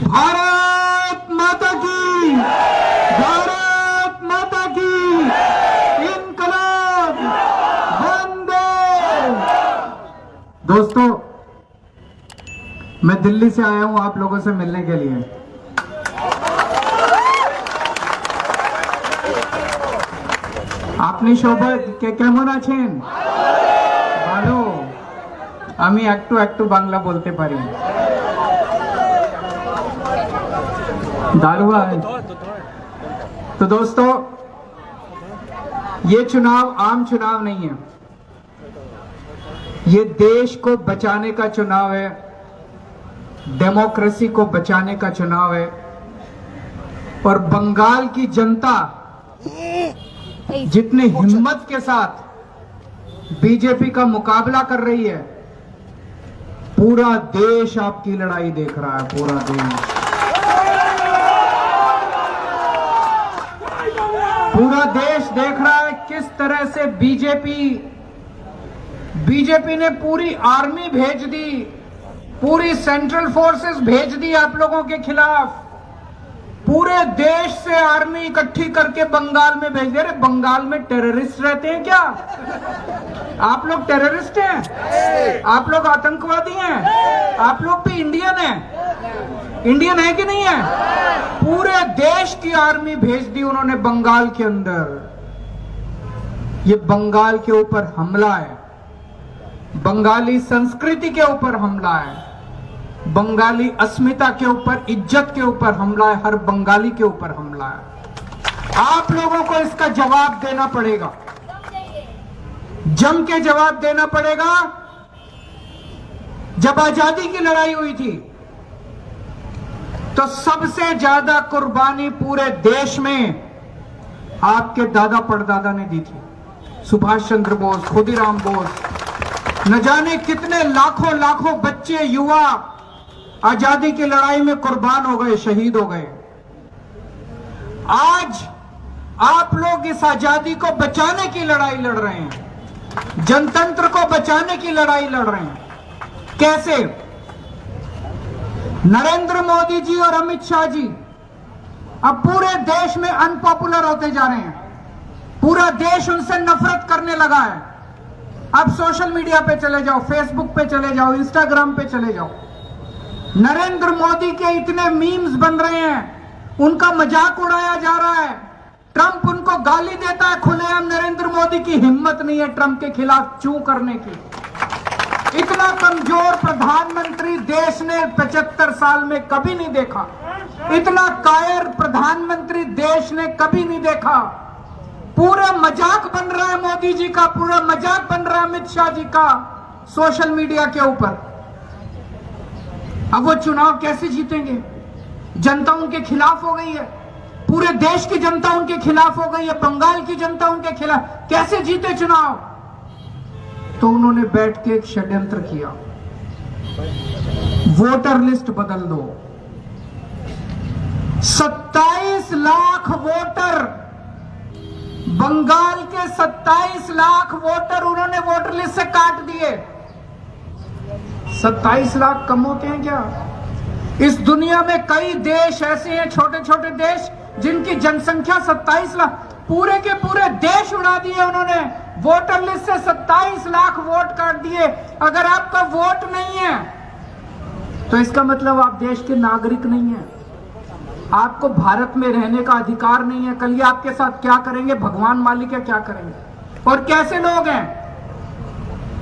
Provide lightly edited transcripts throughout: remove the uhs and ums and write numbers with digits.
भारत माता की, भारत माता की, इनकलाब वंदे। दोस्तों, मैं दिल्ली से आया हूं आप लोगों से मिलने के लिए। আপনি সবাই কেমন আছেন? ভালো। আমি একটু একটু বাংলা বলতে পারি। दारू है। तो दोस्तों, ये चुनाव आम चुनाव नहीं है, ये देश को बचाने का चुनाव है, डेमोक्रेसी को बचाने का चुनाव है। और बंगाल की जनता जितनी हिम्मत के साथ बीजेपी का मुकाबला कर रही है, पूरा देश आपकी लड़ाई देख रहा है, पूरा देश, पूरा देश देख रहा है किस तरह से बीजेपी ने पूरी आर्मी भेज दी, पूरी सेंट्रल फोर्सेस भेज दी आप लोगों के खिलाफ। पूरे देश से आर्मी इकट्ठी करके बंगाल में भेज दे रहे। बंगाल में टेररिस्ट रहते हैं क्या? आप लोग टेररिस्ट हैं? आप लोग आतंकवादी हैं? आप लोग भी इंडियन हैं? इंडियन है कि नहीं है? पूरे देश की आर्मी भेज दी उन्होंने बंगाल के अंदर। ये बंगाल के ऊपर हमला है, बंगाली संस्कृति के ऊपर हमला है, बंगाली अस्मिता के ऊपर, इज्जत के ऊपर हमला है, हर बंगाली के ऊपर हमला है। आप लोगों को इसका जवाब देना पड़ेगा, जम के जवाब देना पड़ेगा। जब आजादी की लड़ाई हुई थी तो सबसे ज्यादा कुर्बानी पूरे देश में आपके दादा परदादा ने दी थी। सुभाष चंद्र बोस, खुदीराम बोस, न जाने कितने लाखों लाखों बच्चे, युवा आजादी की लड़ाई में कुर्बान हो गए, शहीद हो गए। आज आप लोग इस आजादी को बचाने की लड़ाई लड़ रहे हैं, जनतंत्र को बचाने की लड़ाई लड़ रहे हैं। कैसे? नरेंद्र मोदी जी और अमित शाह जी अब पूरे देश में अनपॉपुलर होते जा रहे हैं, पूरा देश उनसे नफरत करने लगा है। अब सोशल मीडिया पे चले जाओ, फेसबुक पे चले जाओ, इंस्टाग्राम पे चले जाओ, नरेंद्र मोदी के इतने मीम्स बन रहे हैं, उनका मजाक उड़ाया जा रहा है। ट्रंप उनको गाली देता है खुलेआम। नरेंद्र मोदी की हिम्मत नहीं है ट्रंप के खिलाफ चू करने की। इतना कमजोर प्रधानमंत्री देश ने 75 साल में कभी नहीं देखा। इतना कायर प्रधानमंत्री देश ने कभी नहीं देखा। पूरा मजाक बन रहा है मोदी जी का, पूरा मजाक बन रहा है अमित शाह जी का सोशल मीडिया के ऊपर। अब वो चुनाव कैसे जीतेंगे? जनता उनके खिलाफ हो गई है, पूरे देश की जनता उनके खिलाफ हो गई है, बंगाल की जनता उनके खिलाफ। कैसे जीते चुनाव? तो उन्होंने बैठ के एक षड्यंत्र किया, वोटर लिस्ट बदल दो। 27 लाख वोटर, बंगाल के 27 लाख वोटर उन्होंने वोटर लिस्ट से काट दिए। 27 लाख कम होते हैं क्या? इस दुनिया में कई देश ऐसे हैं, छोटे छोटे देश, जिनकी जनसंख्या 27 लाख, पूरे के पूरे देश उड़ा दिए उन्होंने। वोटर लिस्ट से 27 लाख वोट काट दिए। अगर आपका वोट नहीं है तो इसका मतलब आप देश के नागरिक नहीं हैं, आपको भारत में रहने का अधिकार नहीं है। कल ये आपके साथ क्या करेंगे भगवान मालिक है, क्या करेंगे। और कैसे लोग हैं?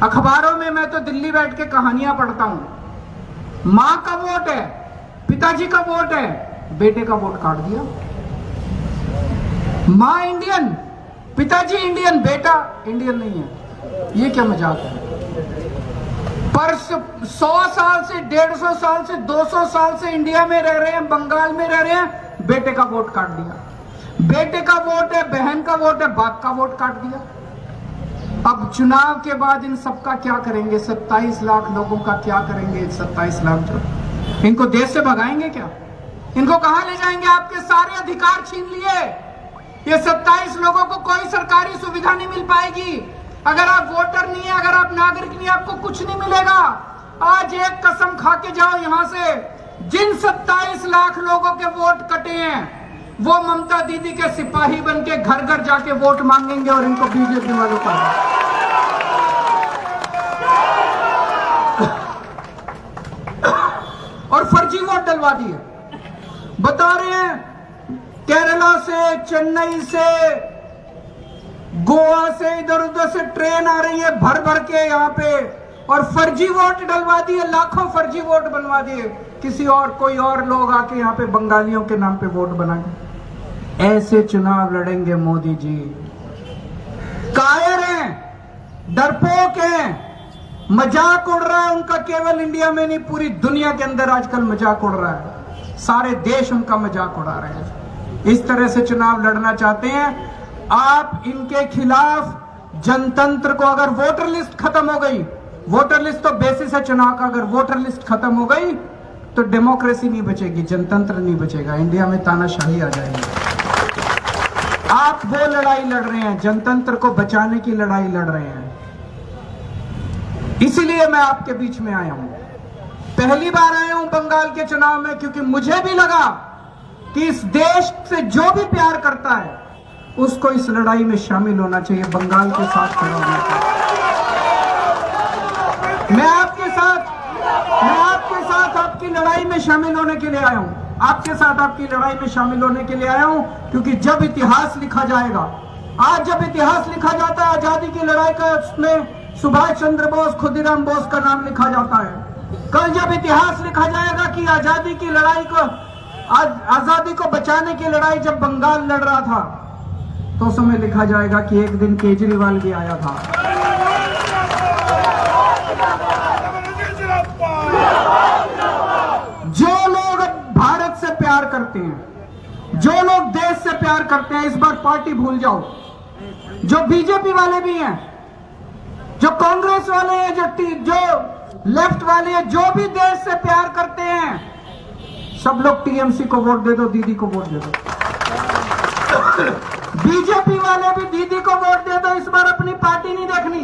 अखबारों में मैं तो दिल्ली बैठ के कहानियां पढ़ता हूं। मां का वोट है, पिताजी का वोट है, बेटे का वोट काट दिया। मां इंडियन, पिताजी इंडियन, बेटा इंडियन नहीं है। ये क्या मजाक है? पर 100 साल से, 150 साल से, 200 साल से इंडिया में रह रहे हैं, बंगाल में रह रहे हैं, बेटे का वोट काट दिया। बेटे का वोट है, बहन का वोट है, बाप का वोट काट दिया। अब चुनाव के बाद इन सबका क्या करेंगे? 27 लाख लोगों का क्या करेंगे? 27 लाख जो, इनको देश से भगाएंगे क्या? इनको कहां ले जाएंगे? आपके सारे अधिकार छीन लिए। ये 27 लोगों को कोई सरकारी सुविधा नहीं मिल पाएगी। अगर आप वोटर नहीं है, अगर आप नागरिक नहीं, आपको कुछ नहीं मिलेगा। आज एक कसम खा के जाओ यहां से जिन 27 लाख लोगों के वोट कटे हैं वो ममता दीदी के सिपाही बन के घर घर जाके वोट मांगेंगे और इनको बीजेपी वालों का और फर्जी वोट डलवा दिए। बता रहे हैं केरला से, चेन्नई से, गोवा से, इधर उधर से ट्रेन आ रही है भर भर के यहाँ पे, और फर्जी वोट डलवा दिए, लाखों फर्जी वोट बनवा दिए। किसी और कोई और लोग आके यहाँ पे बंगालियों के नाम पे वोट बना के ऐसे चुनाव लड़ेंगे मोदी जी। कायर हैं, डरपोक हैं, मजाक उड़ रहा है उनका। केवल इंडिया में नहीं, पूरी दुनिया के अंदर आजकल मजाक उड़ रहा है। सारे देश उनका मजाक उड़ा रहे हैं। इस तरह से चुनाव लड़ना चाहते हैं आप। इनके खिलाफ जनतंत्र को, अगर वोटर लिस्ट खत्म हो गई, वोटर लिस्ट तो बेसिस है चुनाव का, अगर वोटर लिस्ट खत्म हो गई तो डेमोक्रेसी नहीं बचेगी, जनतंत्र नहीं बचेगा, इंडिया में तानाशाही आ जाएगी। आप वो लड़ाई लड़ रहे हैं, जनतंत्र को बचाने की लड़ाई लड़ रहे हैं। इसीलिए मैं आपके बीच में आया हूं। पहली बार आया हूं बंगाल के चुनाव में, क्योंकि मुझे भी लगा कि इस देश से जो भी प्यार करता है उसको इस लड़ाई में शामिल होना चाहिए, बंगाल के साथ खड़ा होना चाहिए। मैं आपके साथ आपकी लड़ाई में शामिल होने के लिए आया हूं। आपके साथ आपकी लड़ाई में शामिल होने के लिए आया हूं, क्योंकि जब इतिहास लिखा जाएगा, आज जब इतिहास लिखा जाता है आजादी की लड़ाई का, उसमें सुभाष चंद्र बोस, खुदीराम बोस का नाम लिखा जाता है। कल जब इतिहास लिखा जाएगा कि आजादी की लड़ाई को, आजादी को बचाने की लड़ाई जब बंगाल लड़ रहा था, तो समय लिखा जाएगा कि एक दिन केजरीवाल भी आया था। जो लोग भारत से प्यार करते हैं, जो लोग देश से प्यार करते हैं, इस बार पार्टी भूल जाओ। जो बीजेपी वाले भी हैं, जो कांग्रेस वाले हैं, जो लेफ्ट वाले हैं, जो भी देश से प्यार करते हैं, सब लोग टीएमसी को वोट दे दो, दीदी को वोट दे दो। बीजेपी वाले भी दीदी को वोट दे दो। इस बार अपनी पार्टी नहीं देखनी,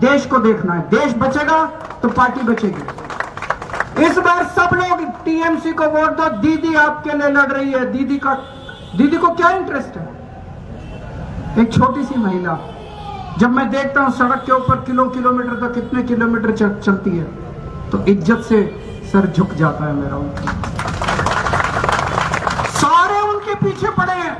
देश को देखना है। देश बचेगा तो पार्टी बचेगी। इस बार सब लोग टीएमसी को वोट दो। दीदी आपके लिए लड़ रही है। दीदी को क्या इंटरेस्ट है? एक छोटी सी महिला, जब मैं देखता हूं सड़क के ऊपर किलोमीटर तक, कितने किलोमीटर चलती है, तो इज्जत से सर झुक जाता है मेरा। सारे उनके पीछे पड़े हैं,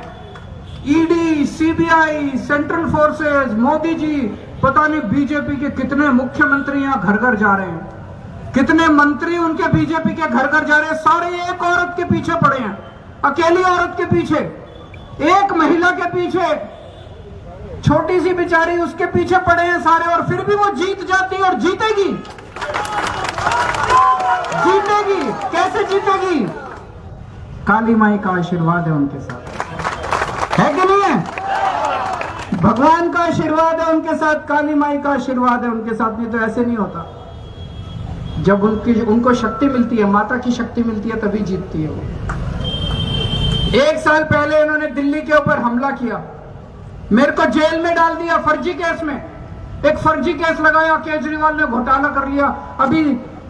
ED, CBI, central forces, Modi ji, पता नहीं बीजेपी के कितने मुख्यमंत्री यहां घर घर जा रहे हैं, कितने मंत्री उनके बीजेपी के घर घर जा रहे हैं। सारे एक औरत के पीछे पड़े हैं, अकेली औरत के पीछे, एक महिला के पीछे, छोटी सी बेचारी, उसके पीछे पड़े हैं सारे। और फिर भी वो जीत जाती है और जीतेगी। जीतेगी कैसे जीतेगी? काली माई का आशीर्वाद है उनके साथ, है कि नहीं है? भगवान का आशीर्वाद है उनके साथ, काली माई का आशीर्वाद है उनके साथ। नहीं तो ऐसे नहीं होता। जब उनको शक्ति मिलती है, माता की शक्ति मिलती है, तभी जीतती है वो। एक साल पहले इन्होंने दिल्ली के ऊपर हमला किया, मेरे को जेल में डाल दिया फर्जी केस में। एक फर्जी केस लगाया, केजरीवाल ने घोटाला कर लिया। अभी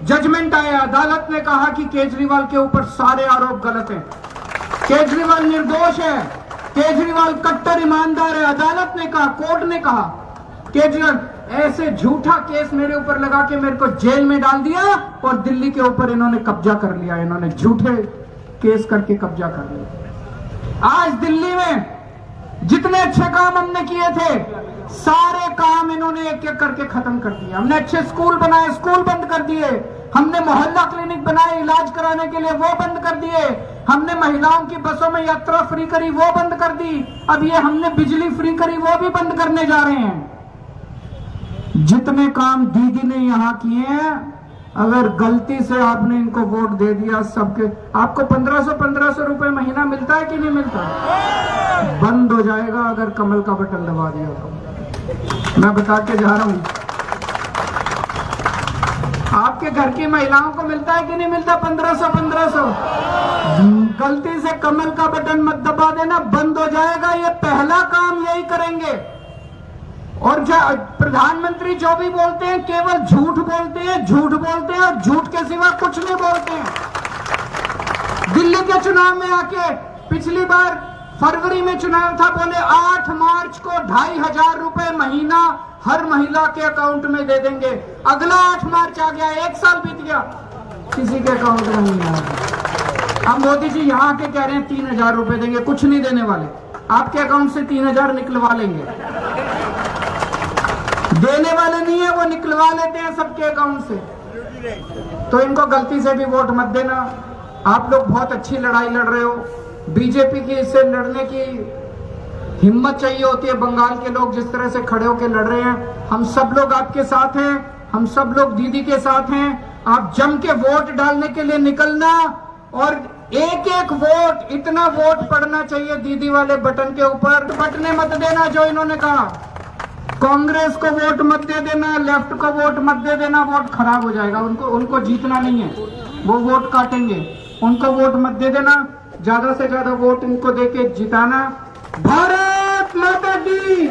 जजमेंट आया, अदालत ने कहा कि केजरीवाल के ऊपर सारे आरोप गलत हैं, केजरीवाल निर्दोष है, केजरीवाल कट्टर ईमानदार है। अदालत ने कहा, कोर्ट ने कहा, केजरीवाल ऐसे झूठा केस मेरे ऊपर लगा के मेरे को जेल में डाल दिया और दिल्ली के ऊपर इन्होंने कब्जा कर लिया। इन्होंने झूठे केस करके कब्जा कर लिया। आज दिल्ली में जितने अच्छे काम हमने किए थे, सारे काम इन्होंने एक एक करके खत्म कर दिया। हमने अच्छे स्कूल बनाए, स्कूल बंद कर दिए। हमने मोहल्ला क्लिनिक बनाए इलाज कराने के लिए, वो बंद कर दिए। हमने महिलाओं की बसों में यात्रा फ्री करी, वो बंद कर दी। अब ये हमने बिजली फ्री करी, वो भी बंद करने जा रहे हैं। जितने काम दीदी ने यहाँ किए हैं, अगर गलती से आपने इनको वोट दे दिया, सबके आपको 1500 रुपए महीना मिलता है कि नहीं मिलता? बंद हो जाएगा अगर कमल का बटन दबा दिया तो। मैं बता के जा रहा हूं, आपके घर की महिलाओं को मिलता है कि नहीं मिलता 1500? गलती से कमल का बटन मत दबा देना, बंद हो जाएगा। ये पहला काम यही करेंगे। और प्रधानमंत्री जो भी बोलते हैं केवल झूठ बोलते हैं, झूठ बोलते हैं और झूठ के सिवा कुछ नहीं बोलते हैं। के चुनाव में आके पिछली बार फरवरी में चुनाव था, बोले 8 मार्च को 2,500 रुपए महीना हर महिला के अकाउंट में दे देंगे। अगला 8 मार्च आ गया, 1 साल बीत गया, किसी के अकाउंट में नहीं आया। अब मोदी जी यहाँ के कह रहे हैं 3,000 रुपए देंगे, कुछ नहीं देने वाले, आपके अकाउंट से 3,000 निकलवा लेंगे। देने वाले नहीं है, वो निकलवा लेते हैं सबके अकाउंट से। तो इनको गलती से भी वोट मत देना। आप लोग बहुत अच्छी लड़ाई लड़ रहे हो, बीजेपी की इससे लड़ने की हिम्मत चाहिए होती है। बंगाल के लोग जिस तरह से खड़े होकर लड़ रहे हैं, हम सब लोग आपके साथ हैं, हम सब लोग दीदी के साथ हैं। आप जम के वोट डालने के लिए निकलना, और एक एक वोट, इतना वोट पड़ना चाहिए दीदी वाले बटन के ऊपर। बटने मत देना जो इन्होंने कहा, कांग्रेस को वोट मत दे देना, लेफ्ट को वोट मत दे देना, वोट खराब हो जाएगा। उनको जीतना नहीं है, वो वोट काटेंगे, उनको वोट मत दे देना। ज्यादा से ज्यादा वोट इनको देके जिताना। भारत माता की